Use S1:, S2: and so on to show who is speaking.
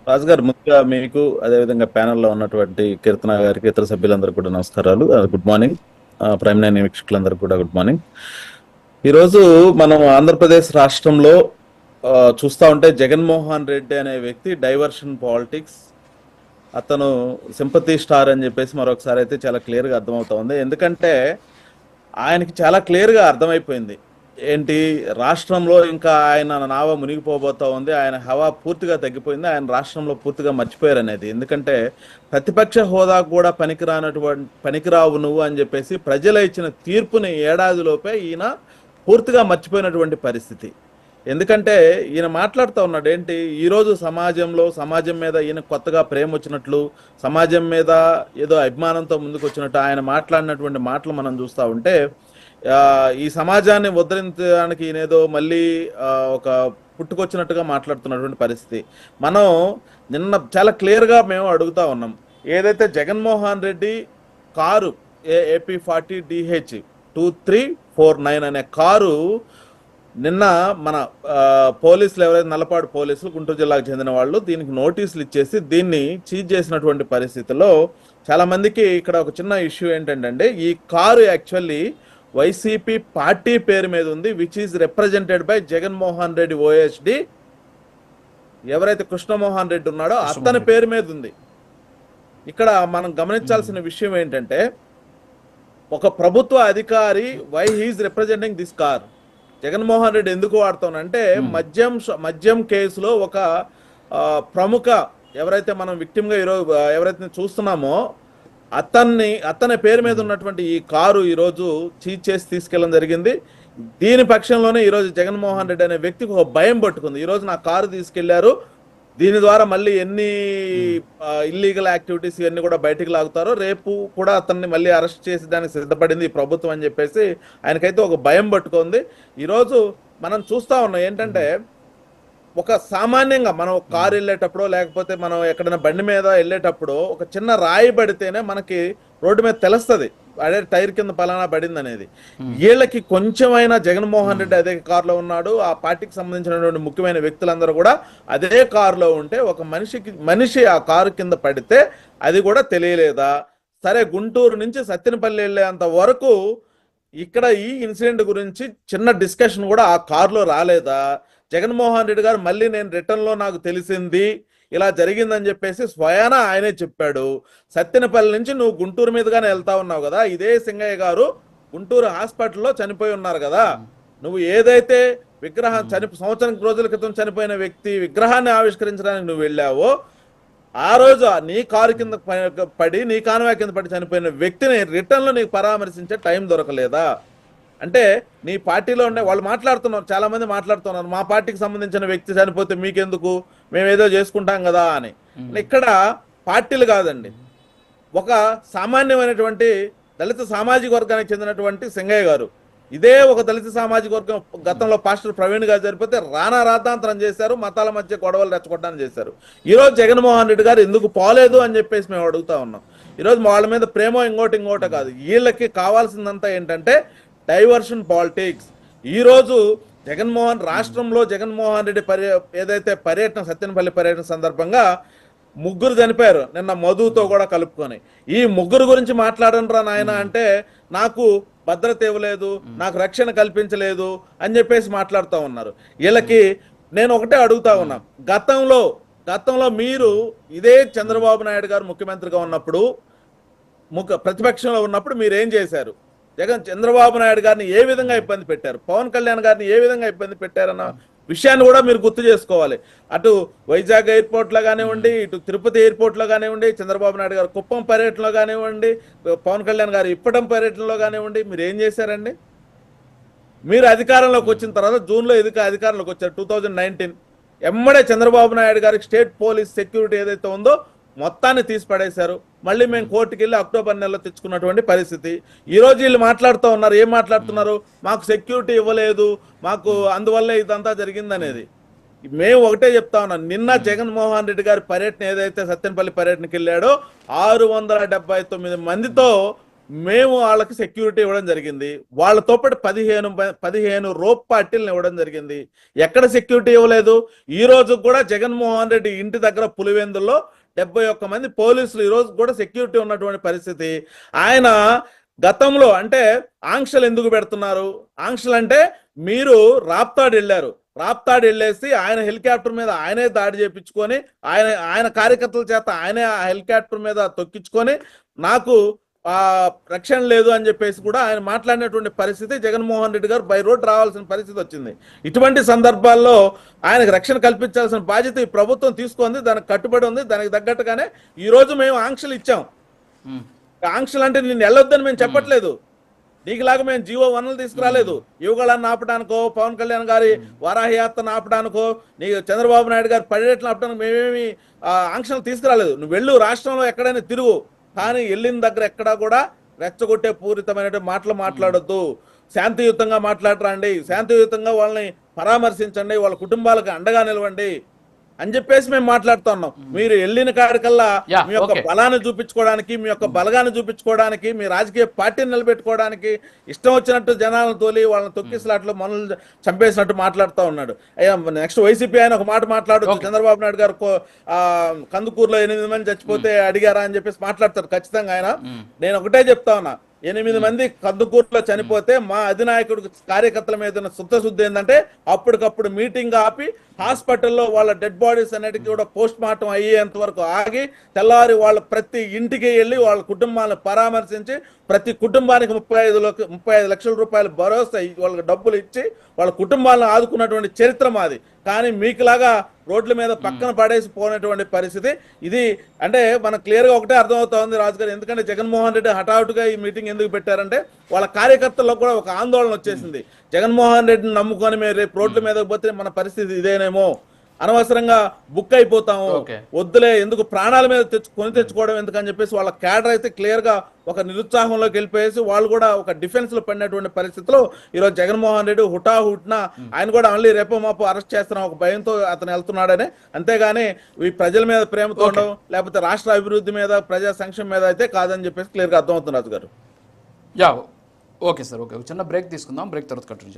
S1: రాజు గారు, ముందుగా మీకు అదేవిధంగా ప్యానెల్లో ఉన్నటువంటి కీర్తన గారికి, ఇతర సభ్యులందరూ కూడా నమస్కారాలు. Good morning. ప్రైమ్ నైన్ వీక్షకులందరూ కూడా గుడ్ మార్నింగ్. ఈరోజు మనం ఆంధ్రప్రదేశ్ రాష్ట్రంలో చూస్తూ ఉంటే జగన్మోహన్ రెడ్డి అనే వ్యక్తి డైవర్షన్ పాలిటిక్స్, అతను సింపతి స్టార్ అని చెప్పేసి మరొకసారి అయితే చాలా క్లియర్గా అర్థమవుతా ఉంది. ఎందుకంటే ఆయనకి చాలా క్లియర్గా అర్థమైపోయింది ఏంటి, రాష్ట్రంలో ఇంకా ఆయన నావ మునిగిపోబోతా ఉంది, ఆయన హవా పూర్తిగా తగ్గిపోయింది, ఆయన రాష్ట్రంలో పూర్తిగా మర్చిపోయారు అనేది. ఎందుకంటే ప్రతిపక్ష హోదా కూడా పనికిరావు నువ్వు అని చెప్పేసి ప్రజలు ఇచ్చిన తీర్పుని ఏడాదిలోపే ఈయన పూర్తిగా మర్చిపోయినటువంటి పరిస్థితి. ఎందుకంటే ఈయన మాట్లాడుతూ ఉన్నాడు ఏంటి, ఈరోజు సమాజం మీద ఈయన కొత్తగా ప్రేమ వచ్చినట్లు, సమాజం మీద ఏదో అభిమానంతో ముందుకు వచ్చినట్టు ఆయన మాట్లాడినటువంటి మాటలు మనం చూస్తూ ఉంటే ఈ సమాజాన్ని ఉద్ధరించడానికి ఈయనేదో మళ్ళీ ఒక పుట్టుకొచ్చినట్టుగా మాట్లాడుతున్నటువంటి పరిస్థితి. మనం నిన్న చాలా క్లియర్గా మేము అడుగుతా ఉన్నాం, ఏదైతే జగన్మోహన్ రెడ్డి కారు AP40DH 2349 అనే కారు నిన్న మన పోలీసులు ఎవరైతే నల్లపాడు పోలీసులు, గుంటూరు జిల్లాకు చెందిన వాళ్ళు దీనికి నోటీసులు ఇచ్చేసి దీన్ని సీజ్ చేసినటువంటి పరిస్థితిలో చాలా మందికి ఇక్కడ ఒక చిన్న ఇష్యూ ఏంటంటే, ఈ కారు యాక్చువల్లీ వైసీపీ పార్టీ పేరు మీద ఉంది, which is represented by Jaganmohan Reddy OSD. ఎవరైతే కృష్ణమోహన్ రెడ్డి ఉన్నాడో అతని పేరు మీద ఉంది. ఇక్కడ మనం గమనించాల్సిన విషయం ఏంటంటే, ఒక ప్రభుత్వ అధికారి why he is representing this car. Jaganmohan Reddy ఎందుకు వాడుతానంటే, మద్యం కేసులో ఒక ప్రముఖ ఎవరైతే మనం విక్టిమ్గా ఈరోజు ఎవరైతే చూస్తున్నామో అతని పేరు మీద ఉన్నటువంటి ఈ కారు ఈరోజు చీజ్ చేసి తీసుకెళ్ళడం జరిగింది. దీని పక్షంలోనే ఈరోజు జగన్మోహన్ రెడ్డి అనే వ్యక్తికి ఒక భయం పట్టుకుంది. ఈరోజు నా కారు తీసుకెళ్లారు, దీని ద్వారా మళ్ళీ ఎన్ని ఇల్లీగల్ యాక్టివిటీస్ ఇవన్నీ కూడా బయటికి లాగుతారో, రేపు కూడా అతన్ని మళ్ళీ అరెస్ట్ చేసి దానికి సిద్ధపడింది ఈ ప్రభుత్వం అని చెప్పేసి ఆయనకైతే ఒక భయం పట్టుకుంది. ఈరోజు మనం చూస్తూ ఉన్నాం ఏంటంటే, ఒక సామాన్యంగా మనం కారు వెళ్ళేటప్పుడు లేకపోతే మనం ఎక్కడైనా బండి మీద వెళ్ళేటప్పుడు ఒక చిన్న రాయి పడితేనే మనకి రోడ్డు మీద తెలుస్తుంది అదే టైర్ కింద పలానా పడింది అనేది. వీళ్ళకి కొంచెమైనా జగన్మోహన్ రెడ్డి అదే కారులో ఉన్నాడు, ఆ పార్టీకి సంబంధించినటువంటి ముఖ్యమైన వ్యక్తులందరూ కూడా అదే కారులో ఉంటే ఒక మనిషి ఆ కారు కింద పడితే అది కూడా తెలియలేదా? సరే, గుంటూరు నుంచి సత్తెనపల్లి వెళ్ళేంత వరకు ఇక్కడ ఈ ఇన్సిడెంట్ గురించి చిన్న డిస్కషన్ కూడా ఆ కారులో రాలేదా? జగన్మోహన్ రెడ్డి గారు మళ్ళీ నేను రిటర్న్లో నాకు తెలిసింది ఇలా జరిగిందని చెప్పేసి స్వయాన ఆయనే చెప్పాడు. సత్తెనపల్లి నుంచి నువ్వు గుంటూరు మీదుగానే వెళ్తా ఉన్నావు కదా, ఇదే సింగయ్య గారు గుంటూరు హాస్పిటల్లో చనిపోయి ఉన్నారు కదా, నువ్వు ఏదైతే సంవత్సరం రోజుల క్రితం చనిపోయిన వ్యక్తి విగ్రహాన్ని ఆవిష్కరించడానికి నువ్వు వెళ్ళావో, ఆ రోజు నీ కారు కింద పడి నీ కాన్వాయ్ కింద పడి చనిపోయిన వ్యక్తిని రిటర్న్లో నీకు పరామర్శించే టైం దొరకలేదా? అంటే నీ పార్టీలో ఉండే వాళ్ళు మాట్లాడుతున్నారు, చాలా మంది మాట్లాడుతున్నారు, మా పార్టీకి సంబంధించిన వ్యక్తి చనిపోతే మీకెందుకు, మేము ఏదో చేసుకుంటాం కదా అని. ఇక్కడ పార్టీలు కాదండి, ఒక సామాన్యమైనటువంటి దళిత సామాజిక వర్గానికి చెందినటువంటి సింగయ్య గారు, ఇదే ఒక దళిత సామాజిక వర్గం గతంలో పాస్టర్ ప్రవీణ్ గారు జరిపితే రాద్ధాంతరం చేశారు, మతాల మధ్య గొడవలు రెచ్చగొట్టడానికి చేశారు. ఈరోజు జగన్మోహన్ రెడ్డి గారు ఎందుకు పోలేదు అని చెప్పేసి మేము అడుగుతా ఉన్నాం. ఈరోజు వాళ్ళ మీద ప్రేమో ఇంకోటో కాదు, వీళ్ళకి కావాల్సిందంతా ఏంటంటే డైవర్షన్ పాలిటిక్స్. ఈరోజు రాష్ట్రంలో జగన్మోహన్ రెడ్డి ఏదైతే సత్తెనపల్లి పర్యటన సందర్భంగా ముగ్గురు చనిపోయారు నిన్న, మధుతో కూడా కలుపుకొని. ఈ ముగ్గురు గురించి మాట్లాడనరా నాయన అంటే, నాకు భద్రత ఇవ్వలేదు, నాకు రక్షణ కల్పించలేదు అని చెప్పేసి మాట్లాడుతూ ఉన్నారు. వీళ్ళకి నేను ఒకటే అడుగుతా ఉన్నా, గతంలో మీరు ఇదే చంద్రబాబు నాయుడు గారు ముఖ్యమంత్రిగా ఉన్నప్పుడు, ప్రతిపక్షంలో ఉన్నప్పుడు మీరు ఏం చేశారు? చంద్రబాబు నాయుడు గారిని ఏ విధంగా ఇబ్బంది పెట్టారు, పవన్ కళ్యాణ్ గారిని ఏ విధంగా ఇబ్బంది పెట్టారన్న విషయాన్ని కూడా మీరు గుర్తు చేసుకోవాలి. అటు వైజాగ్ ఎయిర్పోర్ట్లో కానివ్వండి, ఇటు తిరుపతి ఎయిర్పోర్ట్లో కానివ్వండి, చంద్రబాబు నాయుడు గారు కుప్పం పర్యటనలో కానివ్వండి, పవన్ కళ్యాణ్ గారు ఇప్పటం పర్యటనలో కానివ్వండి, మీరు ఏం చేశారండి? మీరు అధికారంలోకి వచ్చిన తర్వాత జూన్లో అధికారంలోకి వచ్చారు 2019. ఎమ్మడే చంద్రబాబు నాయుడు గారికి స్టేట్ పోలీస్ సెక్యూరిటీ ఏదైతే ఉందో మొత్తాన్ని తీసి పడేశారు. మళ్ళీ మేము కోర్టుకి వెళ్ళి అక్టోబర్ నెలలో తెచ్చుకున్నటువంటి పరిస్థితి. ఈరోజు వీళ్ళు మాట్లాడుతూ ఉన్నారు, ఏం మాట్లాడుతున్నారు, మాకు సెక్యూరిటీ ఇవ్వలేదు, మాకు అందువల్ల ఇదంతా జరిగిందనేది. మేము ఒకటే చెప్తా ఉన్నాం, నిన్న జగన్మోహన్ రెడ్డి గారి పర్యటన ఏదైతే సత్తెనపల్లి పర్యటనకి వెళ్ళాడో 679 మందితో మేము వాళ్ళకి సెక్యూరిటీ ఇవ్వడం జరిగింది. వాళ్ళతో పాటు 15 రోప్ పార్టీలను ఇవ్వడం జరిగింది. ఎక్కడ సెక్యూరిటీ ఇవ్వలేదు. ఈ రోజు కూడా జగన్మోహన్ రెడ్డి ఇంటి దగ్గర పులివెందుల్లో 71 మంది పోలీసులు ఈ రోజు కూడా సెక్యూరిటీ ఉన్నటువంటి పరిస్థితి. ఆయన గతంలో అంటే ఆంక్షలు ఎందుకు పెడుతున్నారు? ఆంక్షలు అంటే మీరు రాప్తాడు వెళ్ళారు, రాప్తాడు వెళ్ళేసి ఆయన హెలికాప్టర్ మీద ఆయనే దాడి చేయించుకొని ఆయన కార్యకర్తల చేత ఆయనే ఆ హెలికాప్టర్ మీద తొక్కించుకొని నాకు రక్షణ లేదు అని చెప్పేసి కూడా ఆయన మాట్లాడినటువంటి పరిస్థితి. జగన్మోహన్ రెడ్డి గారు బై రోడ్ రావాల్సిన పరిస్థితి వచ్చింది. ఇటువంటి సందర్భాల్లో ఆయనకు రక్షణ కల్పించాల్సిన బాధ్యత ఈ ప్రభుత్వం తీసుకుంది, దానికి కట్టుబడి ఉంది. దానికి తగ్గట్టుగానే ఈ రోజు మేము ఆంక్షలు ఇచ్చాం. ఆంక్షలు అంటే నేను వెళ్ళొద్దని మేము చెప్పట్లేదు. నీకులాగా మేము జీవో 1లు తీసుకురాలేదు. యువగళాన్ని ఆపడానికో, పవన్ కళ్యాణ్ గారి వారాహి యాత్రను ఆపడానికో, నీకు చంద్రబాబు నాయుడు గారి పర్యటన ఆపడానికి మేమేమి ఆంక్షలు తీసుకురాలేదు. నువ్వు వెళ్ళు, రాష్ట్రంలో ఎక్కడైనా తిరుగు, కానీ వెళ్ళిన దగ్గర ఎక్కడా కూడా రెచ్చగొట్టే పూరితమైన మాటలు మాట్లాడొద్దు. శాంతియుతంగా మాట్లాడరండి, శాంతియుతంగా వాళ్ళని పరామర్శించండి, వాళ్ళ కుటుంబాలకు అండగా నిలవండి అని చెప్పేసి మేము మాట్లాడుతూ ఉన్నాం. మీరు వెళ్ళిన కాడికల్లా మీ యొక్క బలాన్ని చూపించుకోవడానికి, మీ యొక్క బలగాన్ని చూపించుకోవడానికి, మీ రాజకీయ పార్టీని నిలబెట్టుకోవడానికి ఇష్టం వచ్చినట్టు జనాలను తోలి వాళ్ళని తొక్కిసలాట్లు మనల్ని చంపేసినట్టు మాట్లాడుతూ ఉన్నాడు. నెక్స్ట్ వైసీపీ ఆయన ఒక మాట మాట్లాడచ్చు. చంద్రబాబు నాయుడు గారు కందుకూరులో 8 మంది చచ్చిపోతే అడిగారా అని చెప్పేసి మాట్లాడతారు ఖచ్చితంగా ఆయన. నేను ఒకటే చెప్తా ఉన్నా, 8 మంది కందుకూరులో చనిపోతే మా అధినాయకుడు కార్యకర్తల మీద శుద్ధశుద్ధి ఏంటంటే అప్పటికప్పుడు మీటింగ్ ఆపి హాస్పిటల్లో వాళ్ళ డెడ్ బాడీస్ అన్నిటికీ కూడా పోస్ట్ మార్టం అయ్యేంత వరకు ఆగి తెల్లారి వాళ్ళ ప్రతి ఇంటికి వెళ్ళి వాళ్ళ కుటుంబాలను పరామర్శించి ప్రతి కుటుంబానికి 35 లక్షల రూపాయలు భరోసా వాళ్ళకి డబ్బులు ఇచ్చి వాళ్ళ కుటుంబాలను ఆదుకున్నటువంటి చరిత్ర మాది. కానీ మీకులాగా రోడ్ల మీద పక్కన పడేసి పోయినటువంటి పరిస్థితి ఇది. అంటే మనకు క్లియర్గా ఒకటే అర్థమవుతోంది రాజు గారు. ఎందుకంటే జగన్మోహన్ రెడ్డి హఠాటుగా ఈ మీటింగ్ ఎందుకు పెట్టారంటే వాళ్ళ కార్యకర్తల్లో కూడా ఒక ఆందోళన వచ్చేసింది. జగన్మోహన్ రెడ్డిని నమ్ముకొని మేము రేపు రోడ్ల మీదకి పోతే మన పరిస్థితి ఇదేనేమో, అనవసరంగా బుక్ అయిపోతాము, వద్దులే ఎందుకు ప్రాణాల మీద తెచ్చుకోవడం ఎందుకని చెప్పేసి వాళ్ళ క్యాడర్ అయితే క్లియర్ గా ఒక నిరుత్సాహంలోకి వెళ్ళిపోయేసి వాళ్ళు కూడా ఒక డిఫెన్స్ లో పడినటువంటి పరిస్థితిలో ఈరోజు జగన్మోహన్ రెడ్డి హుటాహుట్న ఆయన కూడా మళ్ళీ రేపో మాపో అరెస్ట్ చేస్తున్న ఒక భయంతో అతను వెళ్తున్నాడని, అంతేగాని ఈ ప్రజల మీద ప్రేమతో ఉండడం లేకపోతే రాష్ట్ర అభివృద్ధి మీద ప్రజా సంక్షేమం మీద అయితే కాదని చెప్పేసి క్లియర్ గా అర్థమవుతుంది రాజు గారు.
S2: ఓకే సార్, ఓకే, చిన్న బ్రేక్ తీసుకుందాం. బ్రేక్ తర్వాత కంటిన్యూ.